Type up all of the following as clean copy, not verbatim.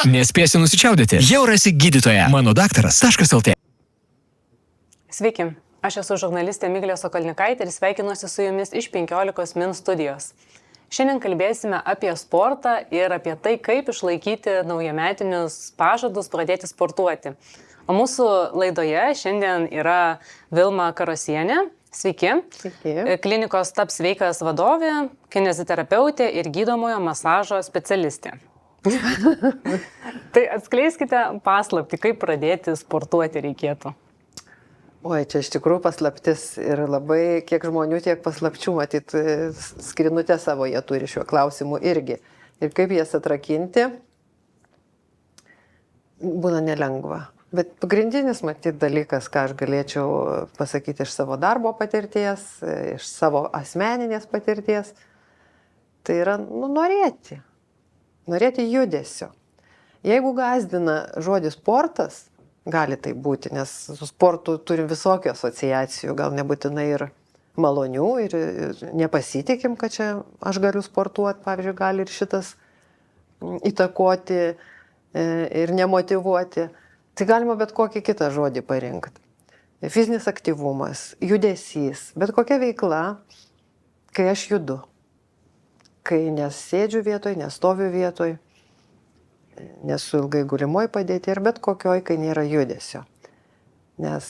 Nespėsi nusičiaudėti? Jau rasi gydytoją. Mano daktaras.lt. Sveiki, aš esu žurnalistė Miglė Sokolnikaitė ir sveikinuosi su jumis iš 15 min studijos. Šiandien kalbėsime apie sportą ir apie tai, kaip išlaikyti naujametinius pažadus pradėti sportuoti. O mūsų laidoje šiandien yra Vilma Karosienė. Sveiki. Sveiki. Klinikos Taps sveikas vadovė, kineziterapeutė ir gydomojo masažo specialistė. Tai atskleiskite paslaptį, kaip pradėti sportuoti reikėtų. Oi, čia iš tikrųjų paslaptis ir labai kiek žmonių, tiek paslapčių, matyt, skrinutę savo jie turi šiuo klausimu irgi. Ir kaip jas atrakinti, būna nelengva. Bet pagrindinis, matyt, dalykas, ką aš galėčiau pasakyti iš savo darbo patirties, iš savo asmeninės patirties, tai yra norėti. Norėti judesio. Jeigu gąsdina žodis sportas, gali tai būti, nes su sportu turim visokių asociacijų, gal nebūtinai ir malonių ir nepasitikim, kad čia aš galiu sportuoti, pavyzdžiui, gali ir šitas įtakoti ir nemotyvuoti. Tai galima bet kokį kitą žodį parinkti. Fizinis aktyvumas, judesys, bet kokia veikla, kai aš judu. Kai nesėdžiu vietoj, nestoviu vietoj, nesu ilgai gulimoj padėti ir bet kokioj, kai nėra judesio. Nes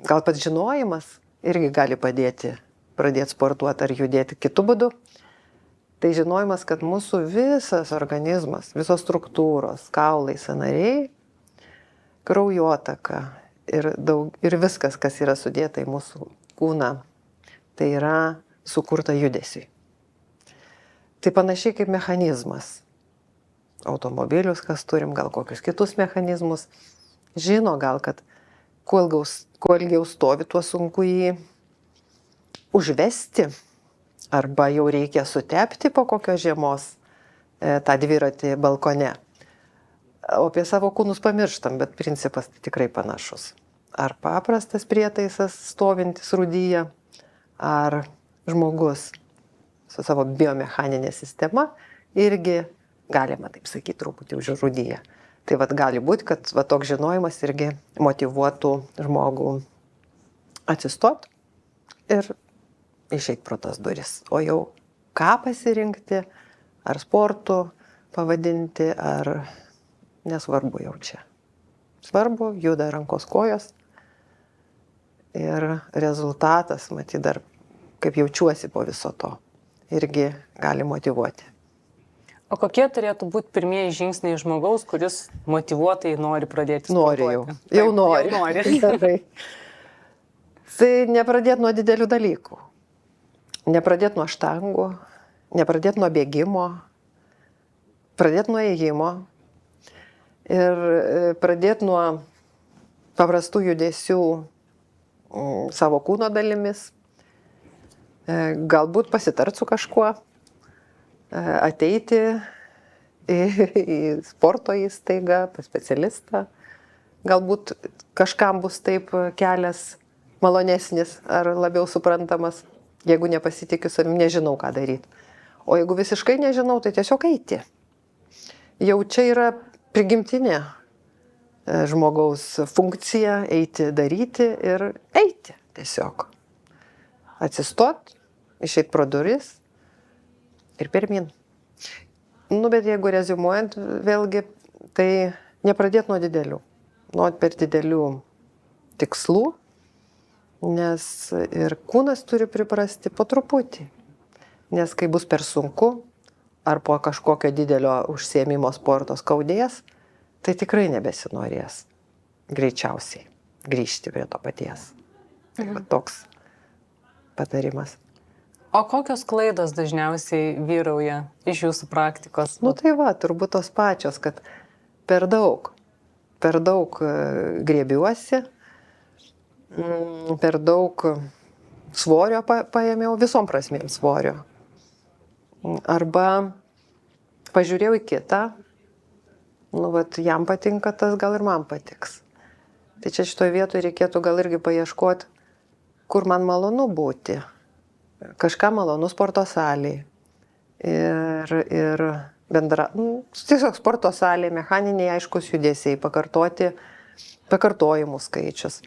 gal pats žinojimas irgi gali padėti pradėti sportuoti ar judėti kitu būdu. Tai žinojimas, kad mūsų visas organizmas, visos struktūros, kaulai, sąnariai, kraujotaka ir viskas, kas yra sudėta į mūsų kūną, tai yra sukurta judesiui. Tai panašiai kaip mechanizmas. Automobilius, kas turim, gal kokius kitus mechanizmus, žino gal, kad kuo ilgiau stovi, tuo sunku jį užvesti, arba jau reikia sutepti po kokios žiemos tą dviratį balkone. O apie savo kūnus pamirštam, bet principas tai tikrai panašus. Ar paprastas prietaisas stovintis rūdyje, ar žmogus su savo biomechaninė sistema irgi galima, taip sakyti, truputį už rūdyje. Tai gali būti, kad toks žinojimas irgi motyvuotų žmogų atsistot ir išeiti pro tas duris. O jau ką pasirinkti, ar sportu pavadinti, ar nesvarbu jau čia. Svarbu, juda rankos kojos ir rezultatas, matyt, dar kaip jaučiuosi po viso to, irgi gali motyvuoti. O kokie turėtų būti pirmieji žingsniai žmogaus, kuris motyvuotai nori pradėti sportuoti? Nori jau. Jau nori. Jau nori. Tai nepradėti nuo didelių dalykų. Nepradėti nuo štangų, nepradėti nuo bėgimo, pradėti nuo ėjimo. Ir pradėti nuo paprastų judesių savo kūno dalimis, galbūt pasitart su kažkuo, ateiti į sporto įstaigą, pas specialistą, galbūt kažkam bus taip kelias malonesnis ar labiau suprantamas, jeigu nepasitikiu savim, nežinau, ką daryti. O jeigu visiškai nežinau, tai tiesiog eiti. Jau čia yra prigimtinė žmogaus funkcija eiti, daryti ir eiti tiesiog. Atsistot, išeit pro duris ir pirmin. Bet jeigu reziumuojant, vėlgi, tai nepradėti nuo didelių. Nuo per didelių tikslų, nes ir kūnas turi priprasti po truputį. Nes kai bus per sunku, ar po kažkokio didelio užsiėmimo sporto skaudės, tai tikrai nebesinorės greičiausiai grįžti prie to paties. Tai toks patarimas. O kokios klaidos dažniausiai vyrauja iš jūsų praktikos? Turbūt tos pačios, kad per daug griebiuosi, per daug svorio paėmiau, visom prasmėm svorio. Arba pažiūrėjau į kitą, jam patinka tas, gal ir man patiks. Tai čia šitoje vietoje reikėtų gal irgi paieškoti, kur man malonu būti. Kažką malonu sporto salėje. Ir tiesiog sporto salė, mechaniniai aiškus judesiai, pakartojimų skaičius.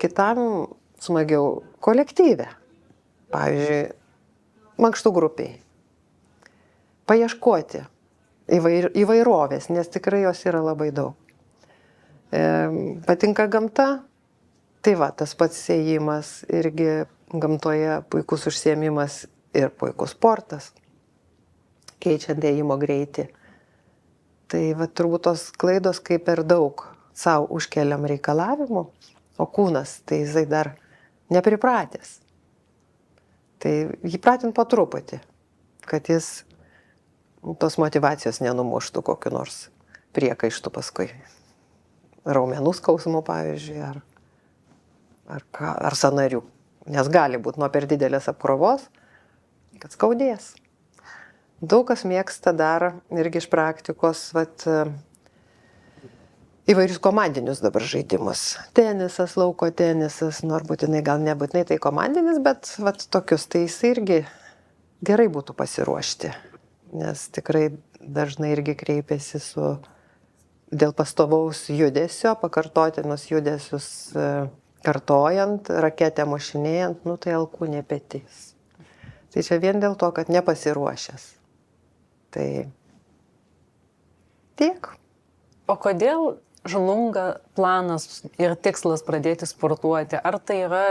Kitam smagiau kolektyve. Pavyzdžiui, mankštų grupiai. Paieškoti įvairovės, nes tikrai jos yra labai daug. Patinka gamta, tai va, tas pats ėjimas irgi gamtoje puikus užsiėmimas ir puikus sportas, keičiant ėjimo greitį. Tai va, turbūt tos klaidos, kai per daug savo užkeliam reikalavimų, o kūnas, tai jisai dar nepripratęs. Tai jį pratint po truputį, kad jis tos motyvacijos nenumuštų kokiu nors priekaištų paskui. Raumenų skausmų, pavyzdžiui, ar sąnarių. Nes gali būti nuo per didelės apkrovos, kad skaudės. Daug kas mėgsta dar irgi iš praktikos įvairius komandinius dabar žaidimus. Tenisas, lauko tenisas, nors būtinai gal nebūtinai tai komandinis, bet tokius, tai jis irgi gerai būtų pasiruošti. Nes tikrai dažnai irgi kreipiasi dėl pastovaus judesio, pakartotinus judesius kartojant, raketę mušinėjant, tai alkūnė petys. Tai čia vien dėl to, kad nepasiruošęs. Tai tiek. O kodėl žlunga planas ir tikslas pradėti sportuoti? Ar tai yra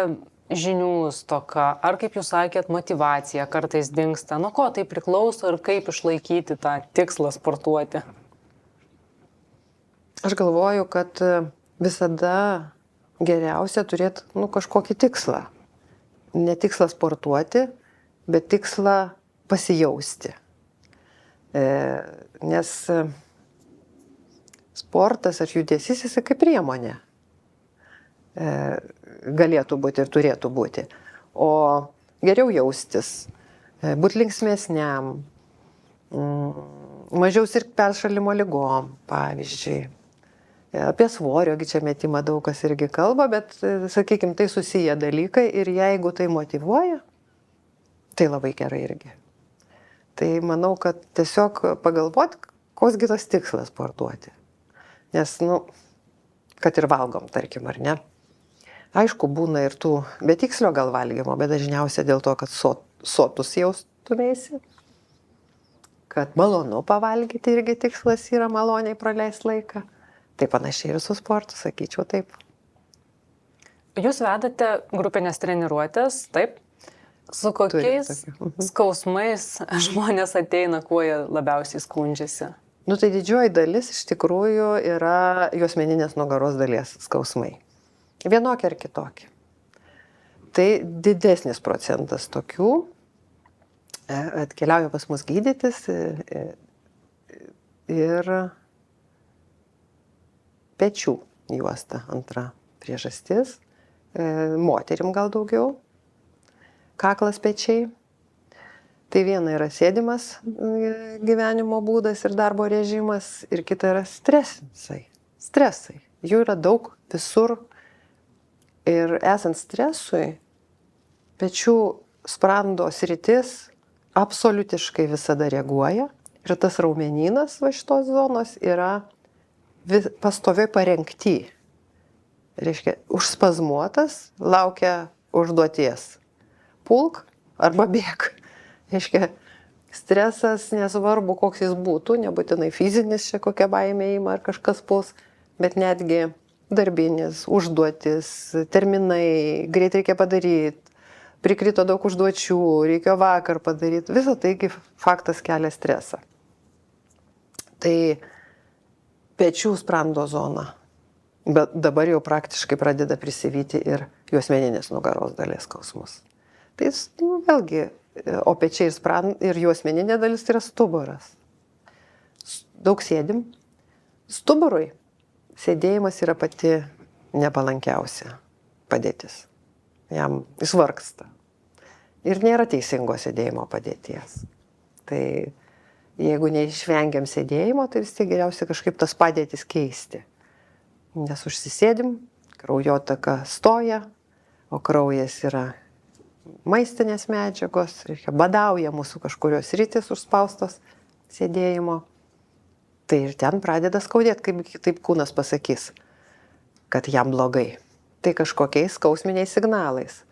žinių stoka, ar kaip jūs sakėt, motyvacija kartais dingsta? Nuo ko tai priklauso ir kaip išlaikyti tą tikslą sportuoti? Aš galvoju, kad visada geriausia turėti kažkokį tikslą. Ne tikslą sportuoti, bet tikslą pasijausti. Nes sportas ar judesys, jisai kaip priemonė galėtų būti ir turėtų būti. O geriau jaustis, būti linksmesniam, mažiau sirgti peršalimo ligom, pavyzdžiui. Apie svorio čia metimą daug kas irgi kalba, bet, sakykime, tai susiję dalykai ir jeigu tai motyvuoja, tai labai gerai irgi. Tai manau, kad tiesiog pagalvoti, koksgi tas tikslas sportuoti. Nes, kad ir valgom, tarkim, ar ne. Aišku, būna ir tų betikslio gal valgymo, bet dažniausiai dėl to, kad sotus jaustumėsi, kad malonu pavalgyti irgi tikslas yra maloniai praleisti laiką. Tai panašiai ir su sportu, sakyčiau taip. Jūs vedate grupinės treniruotės, taip? Su kokiais skausmais žmonės ateina, kuo jie labiausiai skundžiasi? Tai didžioji dalis iš tikrųjų yra juosmeninės nugaros dalies skausmai. Vienokie ar kitokie. Tai didesnis procentas tokių atkeliauja pas mus gydytis ir pečių juosta antra priežastis. Moterim gal daugiau. Kaklas pečiai. Tai viena yra sėdimas gyvenimo būdas ir darbo režimas, ir kita yra stresai. Jų yra daug visur. Ir esant stresui, pečių sprando sritis absoliutiškai visada reaguoja. Ir tas raumenynas šitos zonos yra pastoviai parengty. Reiškia, užspazmuotas, laukia užduoties. Pulk arba bėk. Reiškia, stresas, nesvarbu, koks jis būtų, nebūtinai fizinis, čia kokia baimė ima ar kažkas puls, bet netgi darbinis, užduotis, terminai, greit reikia padaryti, prikrito daug užduočių, reikėjo vakar padaryti, visą tai kaip faktas kelia stresą. Tai pečių sprando zona, bet dabar jau praktiškai pradeda prisivyti ir juosmeninės nugaros dalies skausmus. Tai vėlgi, o pečiai ir juosmeninė dalis tai yra stuburas. Daug sėdim. Stuburui sėdėjimas yra pati nepalankiausia padėtis. Jis vargsta. Ir nėra teisingo sėdėjimo padėties. Tai jeigu neišvengiam sėdėjimo, tai vis tiek geriausia kažkaip tas padėtis keisti. Nes užsisėdim, kraujotaka stoja, o kraujas yra maistinės medžiagos, badauja mūsų kažkurios sritys užspaustos sėdėjimo, tai ir ten pradeda skaudėti, kaip kitaip kūnas pasakys, kad jam blogai. Tai kažkokiais skausminiais signalais.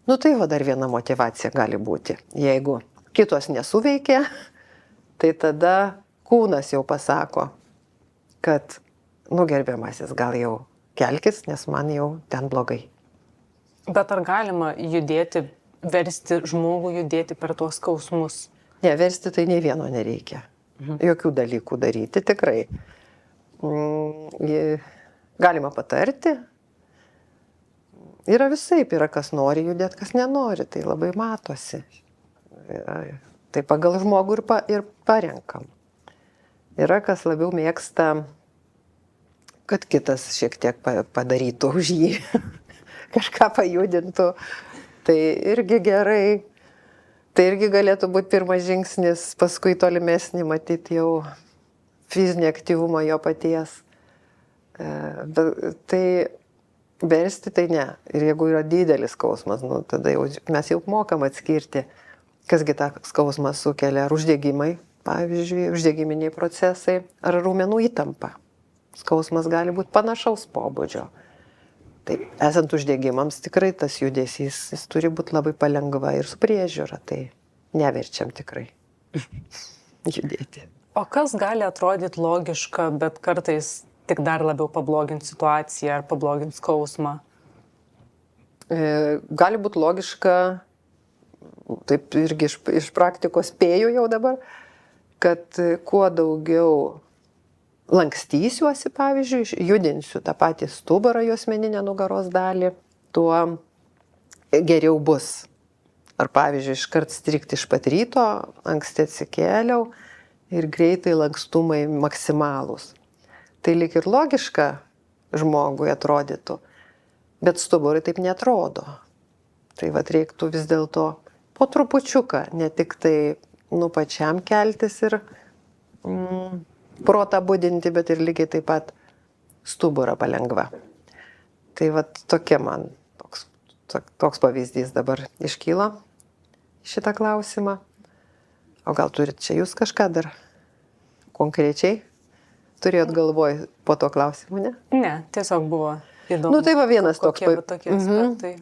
Nu tai va dar viena motyvacija gali būti. Jeigu kitos nesuveikia, tai tada kūnas jau pasako, kad, nu gerbiamasis, gal jau kelkis, nes man jau ten blogai. Bet ar galima judėti, versti žmogų judėti per tuos skausmus? Ne, versti tai nei vieno nereikia. Jokių dalykų daryti, tikrai. Galima patarti. Yra visaip, yra kas nori judėti, kas nenori, tai labai matosi. Tai pagal žmogų ir parenkam. Yra kas labiau mėgsta, kad kitas šiek tiek padarytų už jį, kažką pajudintų. Tai irgi gerai. Tai irgi galėtų būti pirmas žingsnis, paskui tolimesnį matyti jau fizinį aktyvumą jo paties. Tai versti tai ne. Ir jeigu yra didelis skausmas, nu, tada jau, mes jau mokam atskirti, kasgi tą skausmą sukelia. Ar uždegimai, pavyzdžiui, uždegiminiai procesai, ar raumenų įtampa. Skausmas gali būti panašaus pobūdžio. Tai esant uždegimams tikrai tas judesys, jis turi būti labai palengva ir su priežiūra, tai neverčiam tikrai judėti. O kas gali atrodyti logiška, bet kartais tik dar labiau pabloginti situaciją ar pabloginti skausmą? Gali būti logiška, taip irgi iš praktikos spėju jau dabar, kad kuo daugiau lankstysiuosi, pavyzdžiui, judinsiu tą patį stuburą, juosmeninę nugaros dalį, tuo geriau bus. Ar pavyzdžiui, iškart strikti iš pat ryto, anksti atsikėliau ir greitai lankstumai maksimalūs. Tai lyg ir logiška žmogui atrodytų, bet stuburui taip neatrodo. Tai vat reiktų vis dėlto po trupučiuką, ne tik tai pačiam keltis ir protą budinti, bet ir lygiai taip pat stuburą palengva. Tai vat tokia man toks pavyzdys dabar iškyla šitą klausimą. O gal turit čia jūs kažką dar konkrečiai turėjot galvoj po to klausimu, ne? Ne, tiesiog buvo įdomu. Nu tai va vienas toks. Tokie aspektai.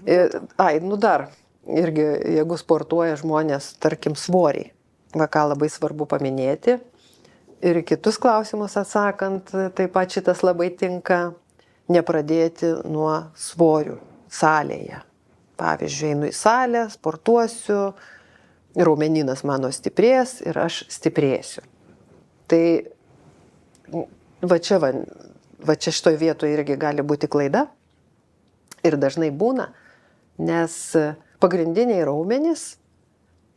Dar irgi, jeigu sportuoja žmonės, tarkim, svoriai, va ką labai svarbu paminėti. Ir kitus klausimus atsakant, taip pat šitas labai tinka nepradėti nuo svorių salėje. Pavyzdžiui, einu į salę, sportuosiu, raumeninas mano stiprės ir aš stiprėsiu. Tai va čia šitoj vietoje irgi gali būti klaida ir dažnai būna, nes pagrindiniai raumenys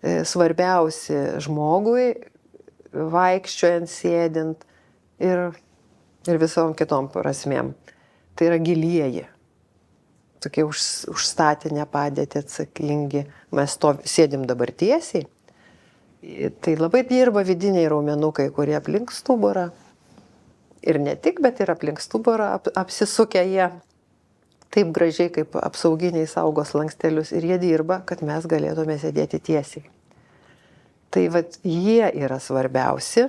svarbiausi žmogui, vaikščiojant, sėdint ir visom kitom prasmėm. Tai yra gilieji, tokie užstatinę padėtį atsakingi. Mes sėdim dabar tiesiai, tai labai dirba vidiniai raumenukai, kurie aplink stuburą. Ir ne tik, bet ir aplink stuburą apsisukę jie taip gražiai kaip apsauginiai saugos lankstelius ir jie dirba, kad mes galėtume sėdėti tiesiai. Tai vat jie yra svarbiausi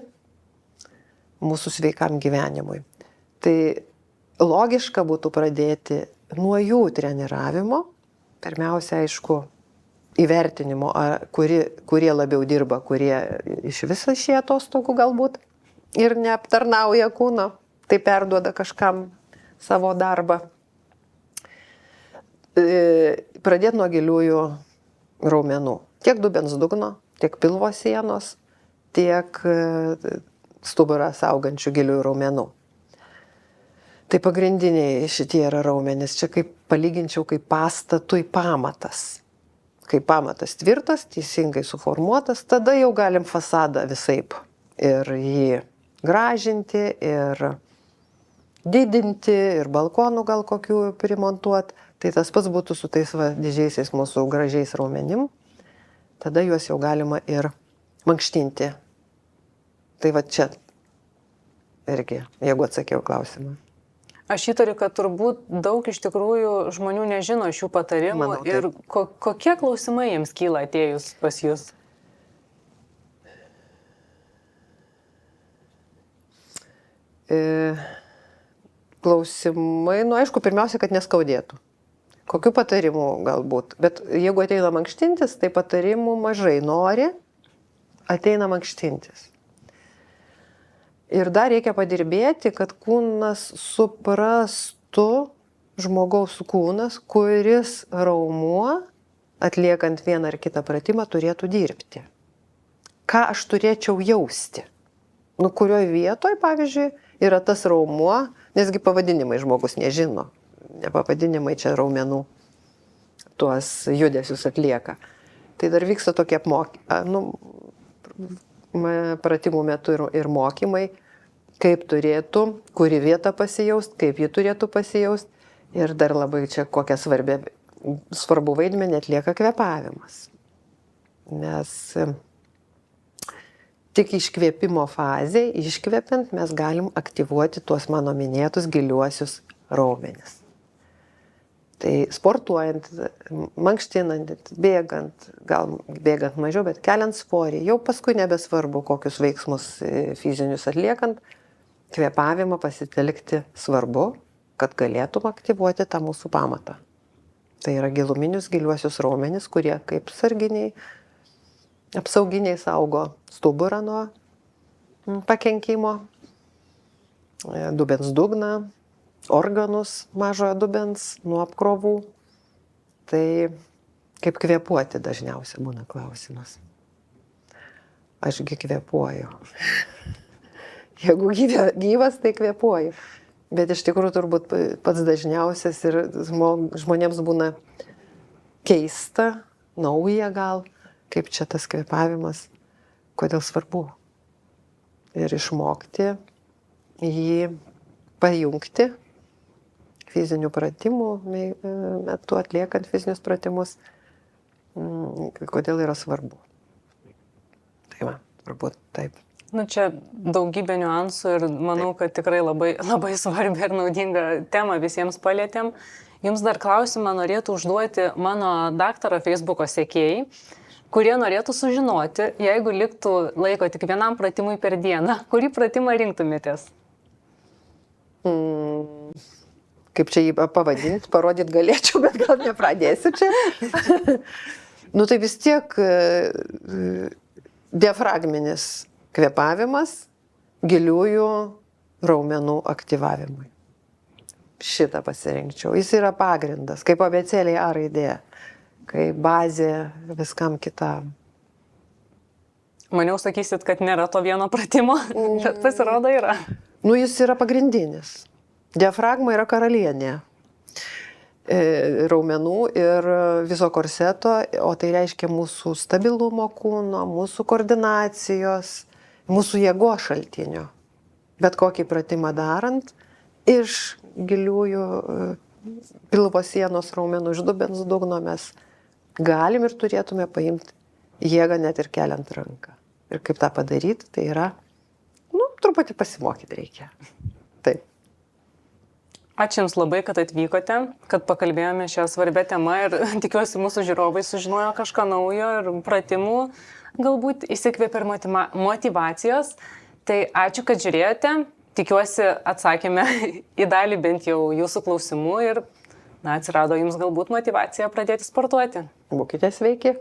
mūsų sveikam gyvenimui. Tai logiška būtų pradėti nuo jų treniravimo, pirmiausia, aišku, įvertinimo, kurie labiau dirba, kurie iš viso šie atostogų galbūt ir neaptarnauja kūno, tai perduoda kažkam savo darbą. Pradėti nuo giliųjų raumenų, tiek dubens dugno, tiek pilvo sienos, tiek stuburą saugančių giliųjų raumenų. Tai pagrindiniai šitie yra raumenys. Čia kaip palyginčiau kaip pastatui pamatas. Kai pamatas tvirtas, teisingai suformuotas, tada jau galim fasadą visaip ir jį gražinti, ir didinti, ir balkonų gal kokių primontuoti. Tai tas pats būtų su tais didžiaisiais mūsų gražiais raumenim. Tada juos jau galima ir mankštinti. Tai va čia irgi, jeigu atsakiau klausimą. Aš įtariu, kad turbūt daug iš tikrųjų žmonių nežino šių patarimų. Manau, taip. Ir kokie klausimai jiems kyla atėjus pas jūs? Klausimai, aišku, pirmiausia, kad neskaudėtų. Kokių patarimų galbūt. Bet jeigu ateina mankštintis, tai patarimų mažai nori, ateina mankštintis. Ir dar reikia padirbėti, kad kūnas suprastų, žmogaus kūnas, kuris raumuo, atliekant vieną ar kitą pratimą, turėtų dirbti. Ką aš turėčiau jausti? Kurioje vietoje, pavyzdžiui, yra tas raumuo, nesgi pavadinimai žmogus nežino. Ne pavadinimai čia raumenų tuos judesius atlieka. Tai dar vyksta tokie pratimų metu ir mokymai, kaip turėtų, kuri vieta pasijaust, kaip ji turėtų pasijaust. Ir dar labai čia kokią svarbų vaidmenį atlieka kvėpavimas. Nes tik iškvėpimo fazėje, iškvėpiant, mes galim aktyvuoti tuos mano minėtus giliuosius raumenis. Tai sportuojant, mankštinant, bėgant, gal bėgant mažiau, bet keliant svorį, jau paskui nebesvarbu, kokius veiksmus fizinius atliekant, kvėpavimą pasitelkti svarbu, kad galėtum aktyvuoti tą mūsų pamatą. Tai yra giluminius giliuosius raumenis, kurie kaip sarginiai, apsauginiai saugo stuburą nuo pakenkimo, dubens dugną, organus mažojo dubens nuo apkrovų. Tai kaip kvėpuoti dažniausiai būna klausimas. Ašgi kvėpuoju. Jeigu gyvas, tai kvėpuoju. Bet iš tikrųjų turbūt pats dažniausias ir žmonėms būna keista, nauja gal, kaip čia tas kvėpavimas, kodėl svarbu. Ir išmokti jį pajungti fizinių pratimų metu, atliekant fizinius pratimus, kodėl yra svarbu. Tai man, turbūt taip. Čia daugybė niuansų ir manau, kad tikrai labai, labai svarbi ir naudinga tema visiems palėtėm. Jums dar klausimą norėtų užduoti mano daktaro Facebook'o sekėjai, kurie norėtų sužinoti, jeigu liktų laiko tik vienam pratimui per dieną, kurį pratimą rinktumėtės? Kaip čia jį pavadinti, parodyti galėčiau, bet gal nepradėsiu čia. Tai vis tiek diafragminis kvėpavimas giliųjų raumenų aktyvavimui. Šitą pasirinkčiau. Jis yra pagrindas, kaip abėcėlė A raidė, kaip bazė viskam kitam. Maniau sakysit, kad nėra to vieno pratimo, bet pasirodo yra. Jis yra pagrindinis. Diafragma yra karalienė raumenų ir viso korseto, o tai reiškia mūsų stabilumo kūno, mūsų koordinacijos, mūsų jėgos šaltinio. Bet kokį pratimą darant, iš giliųjų pilvo sienos raumenų, iš dubens dugno mes galim ir turėtume paimti jėgą net ir keliant ranką. Ir kaip tą padaryti, tai yra, truputį pasimokyti reikia. Taip. Ačiū Jums labai, kad atvykote, kad pakalbėjome šią svarbę temą ir tikiuosi mūsų žiūrovai sužinojo kažką naujo ir pratimų, galbūt įsikvėpė ir motyvacijos. Tai ačiū, kad žiūrėjote. Tikiuosi atsakėme į dalį bent jau jūsų klausimų ir atsirado Jums galbūt motyvacija pradėti sportuoti. Būkite sveiki.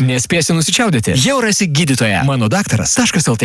Nespėsi nusičiaudėti. Jau rasi gydytoją. Mano daktaras.lt